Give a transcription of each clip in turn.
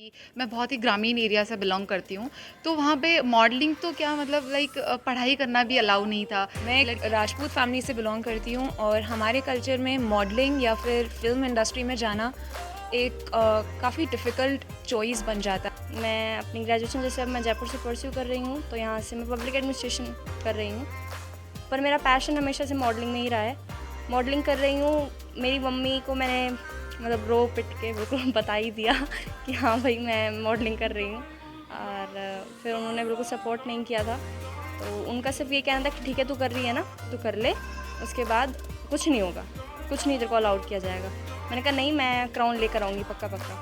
कि मैं बहुत ही ग्रामीण एरिया से बिलोंग करती हूँ। तो वहाँ पे मॉडलिंग तो क्या मतलब पढ़ाई करना भी अलाउ नहीं था। मैं एक राजपूत फैमिली से बिलोंग करती हूँ और हमारे कल्चर में मॉडलिंग या फिर फिल्म इंडस्ट्री में जाना एक काफ़ी डिफ़िकल्ट चॉइस बन जाता है। मैं अपनी ग्रेजुएशन जैसे अब मैं जयपुर से परस्यू कर रही हूँ, तो यहाँ से मैं पब्लिक एडमिनिस्ट्रेशन कर रही हूँ। पर मेरा पैशन हमेशा से मॉडलिंग में ही रहा है। मॉडलिंग कर रही हूँ, मेरी मम्मी को मैंने मतलब रो पिट के बिल्कुल बता ही दिया कि हाँ भाई मैं मॉडलिंग कर रही हूँ। और फिर उन्होंने बिल्कुल सपोर्ट नहीं किया था। तो उनका सिर्फ ये कहना था कि ठीक है तू कर रही है ना, तू कर ले, उसके बाद कुछ नहीं होगा, कुछ नहीं तेरे को अलाउड किया जाएगा। मैंने कहा नहीं, मैं क्राउन लेकर आऊँगी पक्का पक्का।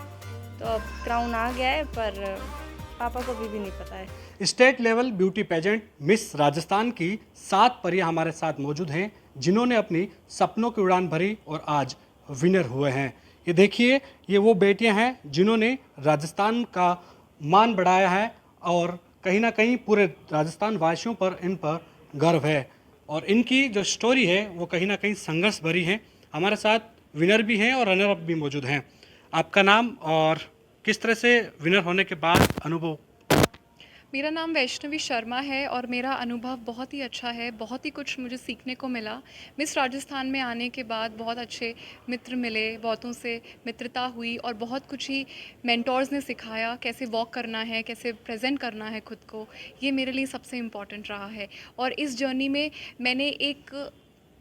तो अब क्राउन आ गया है, पर पापा को अभी भी नहीं पता है। State level beauty pageant miss Rajasthan की 7 परियां हमारे साथ मौजूद हैं जिन्होंने अपनी सपनों की उड़ान भरी और आज विनर हुए हैं। ये देखिए, ये वो बेटियां हैं जिन्होंने राजस्थान का मान बढ़ाया है और कहीं ना कहीं पूरे राजस्थान वासियों पर इन पर गर्व है। और इनकी जो स्टोरी है वो कहीं ना कहीं संघर्ष भरी है। हमारे साथ विनर भी हैं और रनर अप भी मौजूद हैं। आपका नाम और किस तरह से विनर होने के बाद अनुभव? मेरा नाम वैष्णवी शर्मा है और मेरा अनुभव बहुत ही अच्छा है। बहुत ही कुछ मुझे सीखने को मिला। मिस राजस्थान में आने के बाद बहुत अच्छे मित्र मिले, बहुतों से मित्रता हुई और बहुत कुछ ही मेंटोर्स ने सिखाया कैसे वॉक करना है, कैसे प्रेजेंट करना है खुद को। ये मेरे लिए सबसे इम्पॉर्टेंट रहा है। और इस जर्नी में मैंने एक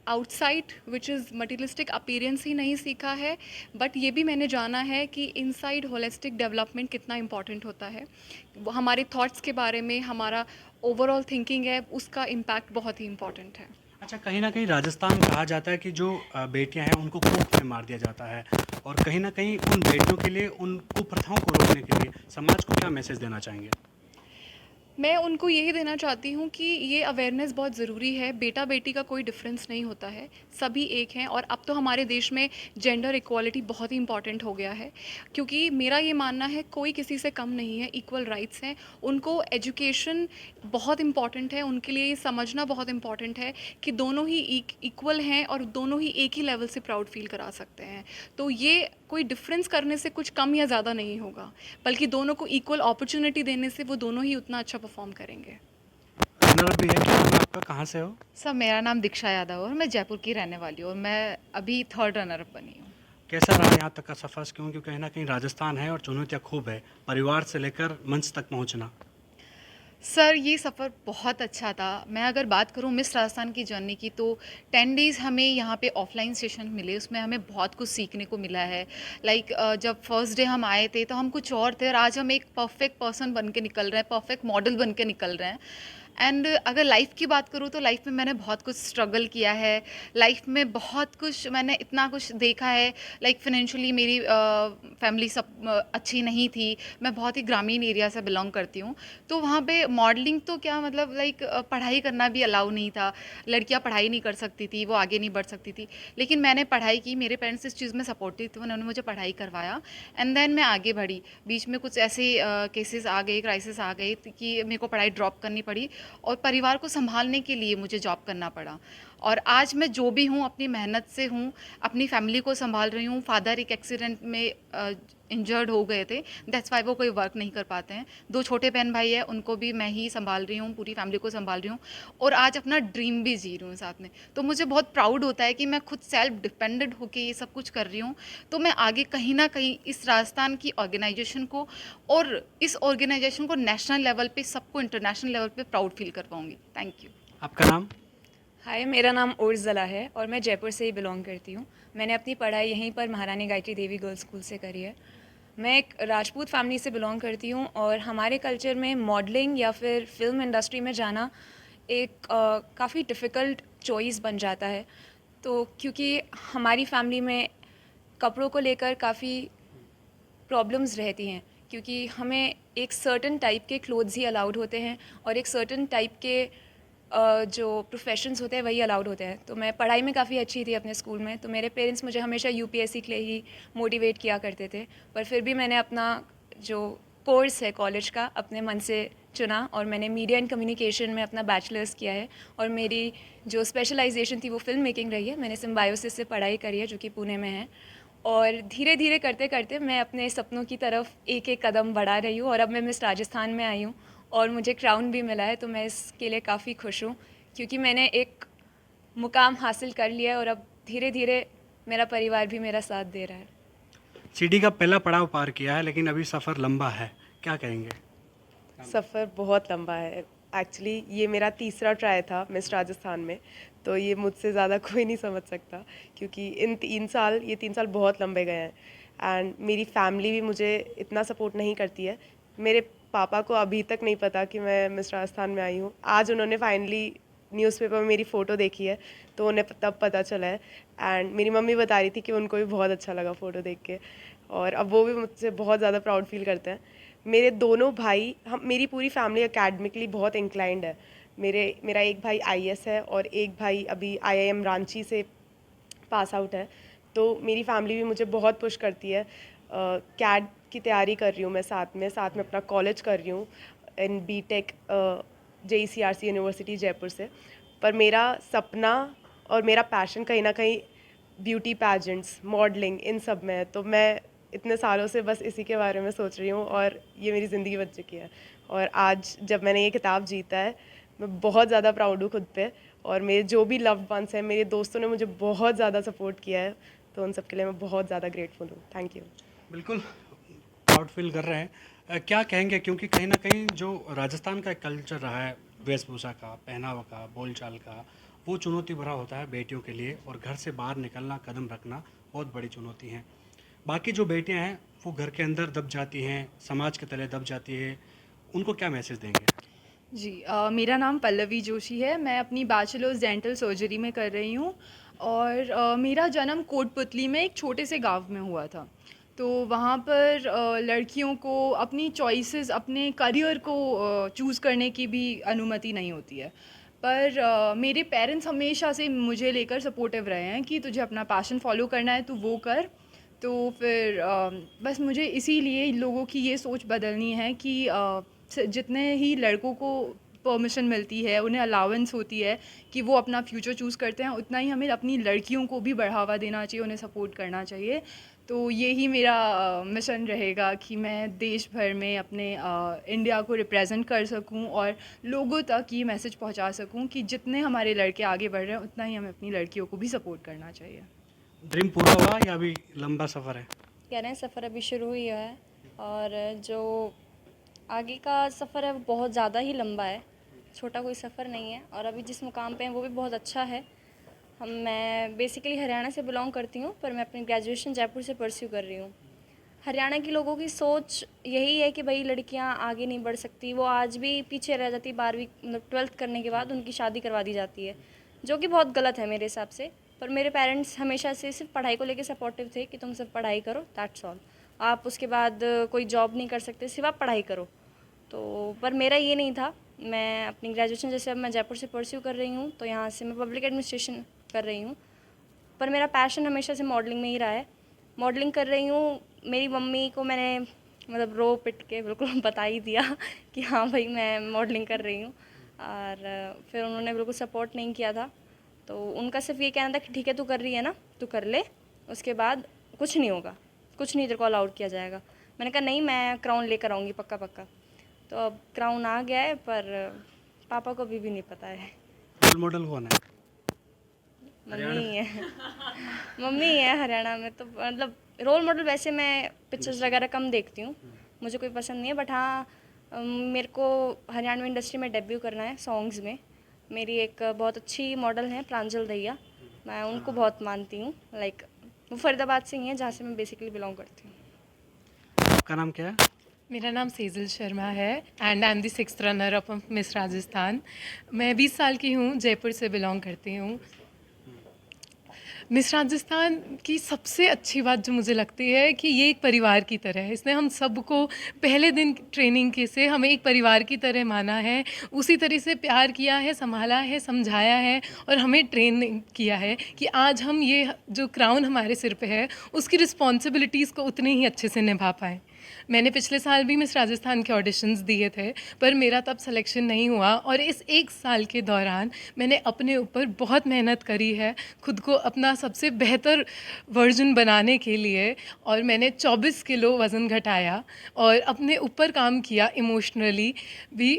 outside which is materialistic appearance ही नहीं सीखा है, बट ये भी मैंने जाना है कि इनसाइड होलिस्टिक डेवलपमेंट कितना इम्पॉर्टेंट होता है। वो हमारे थॉट्स के बारे में, हमारा ओवरऑल थिंकिंग है, उसका इम्पैक्ट बहुत ही इम्पॉर्टेंट है। अच्छा, कहीं ना कहीं राजस्थान कहा जाता है कि जो बेटियां हैं उनको कोख में मार दिया जाता है, और कहीं ना कहीं उन बेटियों के लिए, उन कुप्रथाओं को रोकने के लिए समाज को क्या मैसेज देना चाहेंगे? मैं उनको यही देना चाहती हूँ कि ये अवेयरनेस बहुत ज़रूरी है। बेटा बेटी का कोई डिफरेंस नहीं होता है, सभी एक हैं। और अब तो हमारे देश में जेंडर इक्वालिटी बहुत ही इंपॉर्टेंट हो गया है, क्योंकि मेरा ये मानना है कोई किसी से कम नहीं है, इक्वल राइट्स हैं। उनको एजुकेशन बहुत इंपॉर्टेंट है, उनके लिए ये समझना बहुत इंपॉर्टेंट है कि दोनों ही इक्वल हैं और दोनों ही एक ही लेवल से प्राउड फील करा सकते हैं। तो ये कोई डिफरेंस करने से कुछ कम या ज़्यादा नहीं होगा, बल्कि दोनों को इक्वल अपॉर्चुनिटी देने से वो दोनों ही उतना अच्छा परफॉर्म करेंगे। रनर अप भी है, क्या नाम है आपका, कहाँ से हो? सर, मेरा नाम दीक्षा यादव है और मैं जयपुर की रहने वाली हूँ और मैं अभी थर्ड रनर अप बनी हूँ। कैसा रहा यहाँ तक का सफर? क्योंकि कहीं ना कहीं राजस्थान है और चुनौतियाँ खूब है, परिवार से लेकर मंच तक पहुँचना। सर, ये सफ़र बहुत अच्छा था। मैं अगर बात करूँ मिस राजस्थान की जर्नी की, तो 10 डेज़ हमें यहाँ पे ऑफ़लाइन सेशन मिले, उसमें हमें बहुत कुछ सीखने को मिला है। जब फर्स्ट डे हम आए थे तो हम कुछ और थे और आज हम एक परफ़ेक्ट पर्सन बन के निकल रहे हैं, परफ़ेक्ट मॉडल बन के निकल रहे हैं। एंड अगर लाइफ़ की बात करूँ तो लाइफ़ में मैंने बहुत कुछ स्ट्रगल किया है। लाइफ़ में बहुत कुछ मैंने इतना कुछ देखा है। फ़ाइनेंशियली मेरी फैमिली सब अच्छी नहीं थी। मैं बहुत ही ग्रामीण एरिया से बिलॉन्ग करती हूँ। तो वहाँ पे मॉडलिंग तो क्या मतलब पढ़ाई करना भी अलाउ नहीं था। लड़कियाँ पढ़ाई नहीं कर सकती थी, वो आगे नहीं बढ़ सकती थी। लेकिन मैंने पढ़ाई की, मेरे पेरेंट्स इस चीज़ में सपोर्टिव थे, उन्होंने मुझे पढ़ाई करवाया एंड देन मैं आगे बढ़ी। बीच में कुछ ऐसे केसेस आ गए, क्राइसिस आ गए कि मेरे को पढ़ाई ड्रॉप करनी पड़ी और परिवार को सँभालने के लिए मुझे जॉब करना पड़ा। और आज मैं जो भी हूँ अपनी मेहनत से हूँ, अपनी फैमिली को सँभाल रही हूँ। फादर एक एक्सीडेंट में इंजर्ड हो गए थे, दैट्स वाई वो कोई वर्क नहीं कर पाते हैं। 2 छोटे बहन-भाई हैं, उनको भी मैं ही सँभाल रही हूँ, पूरी फैमिली को सँभाल रही हूँ और आज अपना ड्रीम भी जी रही हूँ साथ में। तो मुझे बहुत प्राउड होता है कि मैं खुद सेल्फ डिपेंडेंट होके ये सब कुछ कर रही हूँ। तो मैं आगे कहीं न कहीं इस राजस्थान की ऑर्गेनाइज़ेशन को और इस ऑर्गेनाइज़ेशन को नेशनल लेवल पे, सबको इंटरनेशनल लेवल पे प्राउड फ़ील करवाऊँगी। Thank you. आपका नाम? हाय, मेरा नाम उर्ज़ला है और मैं जयपुर से ही बिलोंग करती हूँ। मैंने अपनी पढ़ाई यहीं पर महारानी गायत्री देवी गर्ल्स स्कूल से करी है। मैं एक राजपूत फैमिली से बिलोंग करती हूँ और हमारे कल्चर में मॉडलिंग या फिर फिल्म इंडस्ट्री में जाना एक काफ़ी डिफ़िकल्ट चॉइस बन जाता है। तो क्योंकि हमारी फैमिली में कपड़ों को लेकर काफ़ी प्रॉब्लम्स रहती हैं, क्योंकि हमें एक सर्टेन टाइप के क्लोथ्स ही अलाउड होते हैं और एक सर्टेन टाइप के जो प्रोफेशंस होते हैं वही अलाउड होते हैं। तो मैं पढ़ाई में काफ़ी अच्छी थी अपने स्कूल में, तो मेरे पेरेंट्स मुझे हमेशा यूपीएससी के लिए ही मोटिवेट किया करते थे। पर फिर भी मैंने अपना जो कोर्स है कॉलेज का अपने मन से चुना और मैंने मीडिया एंड कम्युनिकेशन में अपना बैचलर्स किया है और मेरी जो स्पेशलाइजेशन थी वो फिल्म मेकिंग रही है। मैंने सिम्बायोसिस से पढ़ाई करी है जो कि पुणे में है और धीरे धीरे करते करते मैं अपने सपनों की तरफ एक एक कदम बढ़ा रही हूँ और अब मैं मिस राजस्थान में आई हूँ और मुझे क्राउन भी मिला है, तो मैं इसके लिए काफ़ी खुश हूँ क्योंकि मैंने एक मुकाम हासिल कर लिया है और अब धीरे धीरे मेरा परिवार भी मेरा साथ दे रहा है। सीढ़ी का पहला पड़ाव पार किया है, लेकिन अभी सफ़र लंबा है, क्या कहेंगे? सफ़र बहुत लंबा है। एक्चुअली ये मेरा तीसरा ट्राई था मिस राजस्थान में, तो ये मुझसे ज़्यादा कोई नहीं समझ सकता क्योंकि ये 3 साल बहुत लंबे गए हैं। एंड मेरी फैमिली भी मुझे इतना सपोर्ट नहीं करती है। मेरे पापा को अभी तक नहीं पता कि मैं मिस राजस्थान में आई हूँ। आज उन्होंने फाइनली न्यूज़पेपर में मेरी फ़ोटो देखी है, तो उन्हें तब पता चला है। एंड मेरी मम्मी बता रही थी कि उनको भी बहुत अच्छा लगा फ़ोटो देख के, और अब वो भी मुझसे बहुत ज़्यादा प्राउड फील करते हैं। मेरे दोनों भाई, हम मेरी पूरी फैमिली एकेडमिकली बहुत इंक्लाइंड है। मेरा एक भाई आईएएस है और एक भाई अभी आईआईएम रांची से पास आउट है। तो मेरी फैमिली भी मुझे बहुत पुश करती है। कैड की तैयारी कर रही हूँ मैं, साथ में अपना कॉलेज कर रही हूँ इन बीटेक JECRC यूनिवर्सिटी जयपुर से। पर मेरा सपना और मेरा पैशन कहीं ना कहीं ब्यूटी पैजेंट्स, मॉडलिंग, इन सब में है। तो मैं इतने सालों से बस इसी के बारे में सोच रही हूँ और ये मेरी ज़िंदगी बन चुकी है। और आज जब मैंने ये खिताब जीता है, मैं बहुत ज़्यादा प्राउड हूँ खुद पे। और मेरे जो भी लव्ड वंस हैं, मेरे दोस्तों ने मुझे बहुत ज़्यादा सपोर्ट किया है, तो उन सब के लिए मैं बहुत ज़्यादा ग्रेटफुल हूँ। Thank you. बिल्कुल प्राउड फील कर रहे हैं। क्या कहेंगे, क्योंकि कहीं ना कहीं जो राजस्थान का कल्चर रहा है, वेशभूषा का, पहनावा का, बोलचाल का, वो चुनौती भरा होता है बेटियों के लिए, और घर से बाहर निकलना, कदम रखना बहुत बड़ी चुनौती है। बाकी जो बेटियां हैं वो घर के अंदर दब जाती हैं, समाज के तले दब जाती है, उनको क्या मैसेज देंगे? जी, मेरा नाम पल्लवी जोशी है। मैं अपनी बैचलर्स डेंटल सर्जरी में कर रही हूँ और मेरा जन्म कोटपुतली में एक छोटे से गांव में हुआ था। तो वहाँ पर लड़कियों को अपनी चॉइसेस, अपने करियर को चूज़ करने की भी अनुमति नहीं होती है। पर मेरे पेरेंट्स हमेशा से मुझे लेकर सपोर्टिव रहे हैं कि तुझे अपना पैशन फॉलो करना है, तू वो कर। तो फिर बस मुझे इसीलिए लोगों की ये सोच बदलनी है कि जितने ही लड़कों को परमिशन मिलती है, उन्हें अलाउंस होती है कि वो अपना फ्यूचर चूज़ करते हैं, उतना ही हमें अपनी लड़कियों को भी बढ़ावा देना चाहिए, उन्हें सपोर्ट करना चाहिए। तो यही मेरा मिशन रहेगा कि मैं देश भर में अपने इंडिया को रिप्रेजेंट कर सकूं और लोगों तक ये मैसेज पहुंचा सकूं कि जितने हमारे लड़के आगे बढ़ रहे हैं, उतना ही हमें अपनी लड़कियों को भी सपोर्ट करना चाहिए। ड्रीम पूरा हुआ या अभी लंबा सफ़र है? कह रहे हैं सफ़र अभी शुरू हुई है और जो आगे का सफ़र है वो बहुत ज़्यादा ही लंबा है, छोटा कोई सफ़र नहीं है। और अभी जिस मुकाम पे हैं वो भी बहुत अच्छा है। मैं बेसिकली हरियाणा से बिलोंग करती हूँ, पर मैं अपनी ग्रेजुएशन जयपुर से परस्यू कर रही हूँ। हरियाणा के लोगों की सोच यही है कि भाई लड़कियाँ आगे नहीं बढ़ सकती, वो आज भी पीछे रह जाती। 12वीं मतलब 12th करने के बाद उनकी शादी करवा दी जाती है, जो कि बहुत गलत है मेरे हिसाब से। पर मेरे पेरेंट्स हमेशा से सिर्फ पढ़ाई को लेकर सपोर्टिव थे कि तुम सब पढ़ाई करो, दैट्स ऑल। आप उसके बाद कोई जॉब नहीं कर सकते, सिर्फ आप पढ़ाई करो। तो पर मेरा ये नहीं था। मैं अपनी ग्रेजुएशन, जैसे अब मैं जयपुर से परस्यू कर रही हूँ, तो यहाँ से मैं पब्लिक एडमिनिस्ट्रेशन कर रही हूँ। पर मेरा पैशन हमेशा से मॉडलिंग में ही रहा है। मॉडलिंग कर रही हूँ। मेरी मम्मी को मैंने मतलब रो पिट के बिल्कुल बता ही दिया कि हाँ भाई मैं मॉडलिंग कर रही हूँ, और फिर उन्होंने बिल्कुल सपोर्ट नहीं किया था। तो उनका सिर्फ ये कहना था कि ठीक है तू कर रही है ना, तू कर ले, उसके बाद कुछ नहीं होगा, कुछ नहीं तेरे को अलाउड किया जाएगा। मैंने कहा नहीं, मैं क्राउन लेकर आऊँगी पक्का पक्का। तो अब क्राउन आ गया है, पर पापा को अभी भी नहीं पता है। रोल मॉडल कौन है? मम्मी है। मम्मी है हरियाणा में। तो मतलब रोल मॉडल वैसे मैं पिक्चर्स वगैरह कम देखती हूँ, मुझे कोई पसंद नहीं है। बट हाँ, मेरे को हरियाणा इंडस्ट्री में डेब्यू करना है सॉन्ग्स में। मेरी एक बहुत अच्छी मॉडल है प्रांजल दहिया, मैं उनको बहुत मानती हूँ। लाइक वो फरीदाबाद से ही हैं, जहाँ से मैं बेसिकली बिलोंग करती हूँ। आपका नाम क्या है? मेरा नाम सेजल शर्मा है and I am the 6th runner of miss Rajasthan. मैं 20 साल की हूँ, जयपुर से बिलोंग करती हूँ। मिस राजस्थान की सबसे अच्छी बात जो मुझे लगती है कि ये एक परिवार की तरह है। इसने हम सबको पहले दिन ट्रेनिंग के से हमें एक परिवार की तरह माना है, उसी तरह से प्यार किया है, संभाला है, समझाया है और हमें ट्रेन किया है कि आज हम ये जो क्राउन हमारे सिर पे है उसकी रिस्पॉन्सिबिलिटीज़ को उतने ही अच्छे से निभा पाएँ। मैंने पिछले साल भी मिस राजस्थान के ऑडिशंस दिए थे, पर मेरा तब सिलेक्शन नहीं हुआ। और इस एक साल के दौरान मैंने अपने ऊपर बहुत मेहनत करी है, खुद को अपना सबसे बेहतर वर्जन बनाने के लिए। और मैंने 24 किलो वज़न घटाया और अपने ऊपर काम किया इमोशनली भी।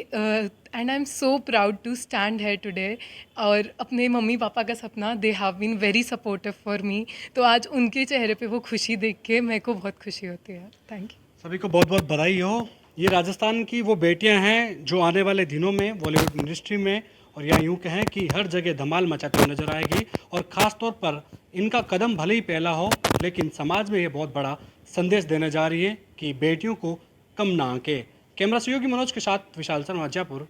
And I am so proud to stand here today. और अपने मम्मी पापा का सपना, they have been very supportive for me. तो आज उनके चेहरे पे वो खुशी देख के मेरे को बहुत खुशी होती है। Thank you. सभी को बहुत बहुत बधाई हो। ये राजस्थान की वो बेटियां हैं जो आने वाले दिनों में बॉलीवुड इंडस्ट्री में और या यूँ कहें कि हर जगह धमाल मचाते हुए नजर आएगी। और ख़ास तौर पर इनका कदम भले ही पहला हो, लेकिन समाज में ये बहुत बड़ा संदेश देने जा रही है कि बेटियों को कम ना आंके। कैमरा सहयोगी मनोज के साथ विशाल शर्मा, जयपुर।